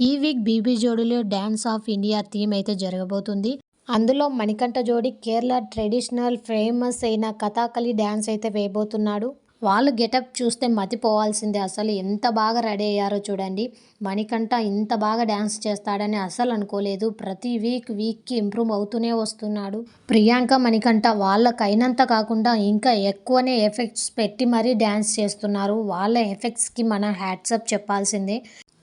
ఈ week BB జోడీలో dance of India theme అయితే జరగబోతుంది. అందులో మణికంఠ జోడీ కేరళ ట్రెడిషనల్ ఫేమస్ అయిన కథాకళి డాన్స్ అయితే వేయబోతున్నాడు. వాళ్ళు గెటప్ చూస్తే మతిపోవాల్సిందే. అసలు ఎంత బాగా రెడీ అయ్యారో చూడండి. మణికంఠ ఇంత బాగా డాన్స్ చేస్తాడని అసలు అనుకోలేదు. ప్రతి వీక్కి ఇంప్రూవ్ అవుతూనే వస్తున్నాడు. ప్రియాంక మణికంఠ వాళ్ళకైనంత కాకుండా ఇంకా ఎక్కువనే ఎఫెక్ట్స్ పెట్టి మరీ డాన్స్ చేస్తున్నారు. వాళ్ళ ఎఫెక్ట్స్కి మనం హ్యాట్సప్ చెప్పాల్సిందే.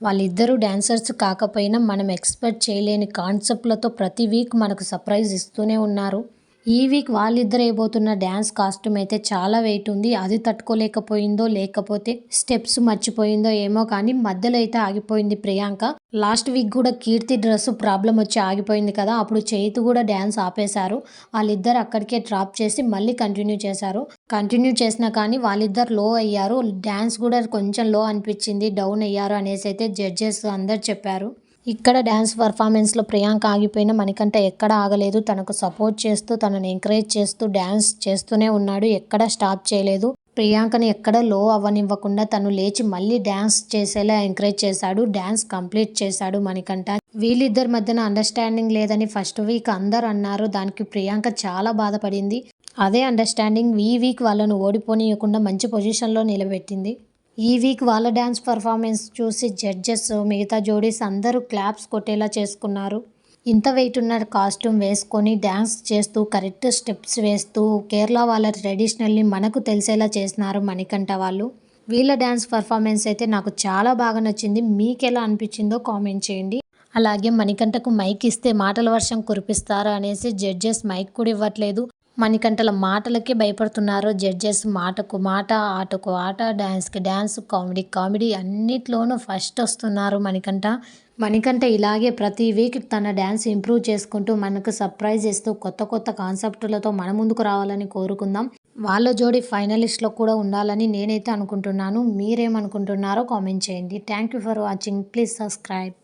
వాళ్ళిద్దరూ డాన్సర్స్ కాకపోయినా మనం ఎక్స్పెక్ట్ చేయలేని కాన్సెప్ట్లతో ప్రతి వీక్ మనకు సర్ప్రైజ్ ఇస్తూనే ఉన్నారు. ఈ వీక్ వాళ్ళిద్దరు వేయబోతున్న డ్యాన్స్ కాస్ట్యూమ్ అయితే చాలా వెయిట్ ఉంది. అది తట్టుకోలేకపోయిందో లేకపోతే స్టెప్స్ మర్చిపోయిందో ఏమో కానీ మధ్యలో అయితే ఆగిపోయింది ప్రియాంక. లాస్ట్ వీక్ కూడా కీర్తి డ్రెస్ ప్రాబ్లం వచ్చి ఆగిపోయింది కదా, అప్పుడు చైతు కూడా డ్యాన్స్ ఆపేశారు. వాళ్ళిద్దరు అక్కడికే డ్రాప్ చేసి మళ్ళీ కంటిన్యూ చేశారు. కంటిన్యూ చేసినా కానీ వాళ్ళిద్దరు లో అయ్యారు. డ్యాన్స్ కూడా కొంచెం లో అనిపించింది, డౌన్ అయ్యారు అనేసి అయితే జడ్జెస్ అందరు చెప్పారు. ఇక్కడ డ్యాన్స్ పర్ఫార్మెన్స్లో ప్రియాంక ఆగిపోయిన మణికంఠ ఎక్కడ ఆగలేదు. తనకు సపోర్ట్ చేస్తూ తనని ఎంకరేజ్ చేస్తూ డ్యాన్స్ చేస్తూనే ఉన్నాడు. ఎక్కడ స్టాప్ చేయలేదు. ప్రియాంకని ఎక్కడ లో అవ్వనివ్వకుండా తను లేచి మళ్ళీ డ్యాన్స్ చేసేలా ఎంకరేజ్ చేశాడు. డ్యాన్స్ కంప్లీట్ చేశాడు మణికంఠ. వీళ్ళిద్దరి మధ్యన అండర్స్టాండింగ్ లేదని ఫస్ట్ వీక్ అందరు అన్నారు. దానికి ప్రియాంక చాలా బాధపడింది. అదే అండర్స్టాండింగ్ ఈ వీక్ వాళ్ళను ఓడిపోనీయకుండా మంచి పొజిషన్లో నిలబెట్టింది. ఈ వీక్ వాళ్ళ డ్యాన్స్ పర్ఫార్మెన్స్ చూసి జడ్జెస్, మిగతా జోడీస్ అందరూ క్లాప్స్ కొట్టేలా చేసుకున్నారు. ఇంత వెయిట్ ఉన్న కాస్ట్యూమ్ వేసుకొని డ్యాన్స్ చేస్తూ కరెక్ట్ స్టెప్స్ వేస్తూ కేరళ వాళ్ళ ట్రెడిషనల్ని మనకు తెలిసేలా చేసినారు మణికంఠ వాళ్ళు. వీళ్ళ డ్యాన్స్ పర్ఫార్మెన్స్ అయితే నాకు చాలా బాగా నచ్చింది. మీకు ఎలా అనిపించిందో కామెంట్ చేయండి. అలాగే మణికంఠకు మైక్ ఇస్తే మాటల వర్షం కురిపిస్తారు అనేసి జడ్జెస్ మైక్ కూడా ఇవ్వట్లేదు. మణికంఠల మాటలకే భయపడుతున్నారు జడ్జెస్. మాటకు మాట, ఆటకు ఆట, డ్యాన్స్కి డ్యాన్స్, కామెడీకి కామెడీ అన్నిట్లోనూ ఫస్ట్ వస్తున్నారు మణికంఠ ఇలాగే ప్రతి వీక్ తన డ్యాన్స్ ఇంప్రూవ్ చేసుకుంటూ మనకు సర్ప్రైజ్ ఇస్తూ కొత్త కొత్త కాన్సెప్టులతో మన ముందుకు రావాలని కోరుకుందాం. వాళ్ళ జోడీ ఫైనలిస్ట్లో కూడా ఉండాలని నేనైతే అనుకుంటున్నాను. మీరేమనుకుంటున్నారో కామెంట్ చేయండి. Thank you for watching. Please subscribe.